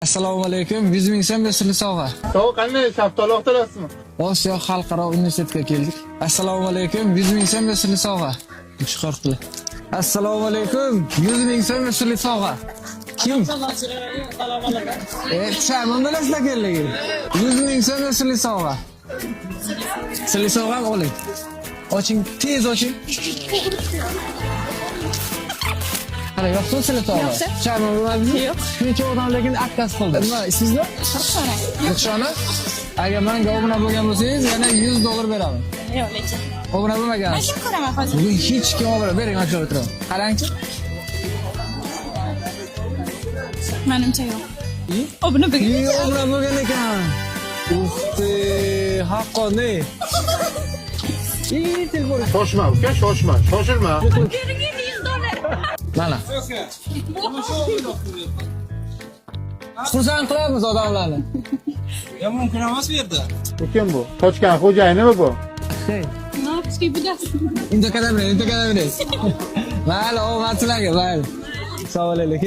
Assalomu alaykum. 100 ming so'm sirli sovg'a. Sovg'a qanday? Shaftoli oqtarasizmi? Osiyo xalqaro universitetga keldik. Assalomu alaykum. 100 ming so'm sirli sovg'a. Chiqartdi. Assalomu alaykum. 100 ming so'm sirli sovg'a. Kim? Sharman bilasizlar keldi. 100 ming so'm sirli sovg'a. Sirli sovg'a oling. Oching, tez oching. Hali yo'qmi sirli sovg'a? Yo'qsa. Sharman bilasizmi? Yo'q. Shuncha odamlarga akkasi qildi. Nima ismingizmi? Ruxsona. Ruxsona? Agar menga obuna bo'lgan bo'lsangiz, yana $100 beraman. Yo'q, lekin. Obuna bo'lmagan. Men kim ko'raman hozir? Bugun hech kim obuna bering, ochib o'tiraman. Qarangchi. Menimcha yo'q. Obuna bo'lgan. Obuna bo'lgan ekan. Ufti, haqqoni. Telefon. Shoshma uka, shoshma. Shoshilma. Beringiz $100. Mana. Xursand qilamiz odamlarni. Ya mumkin emas bu yerda. Bu kim bu? Qochgan xo'jayinimi bu? Naqshga budasi. Inta kadamre. Mayli, omadsilarga, mayli. Sog' bo'laylik.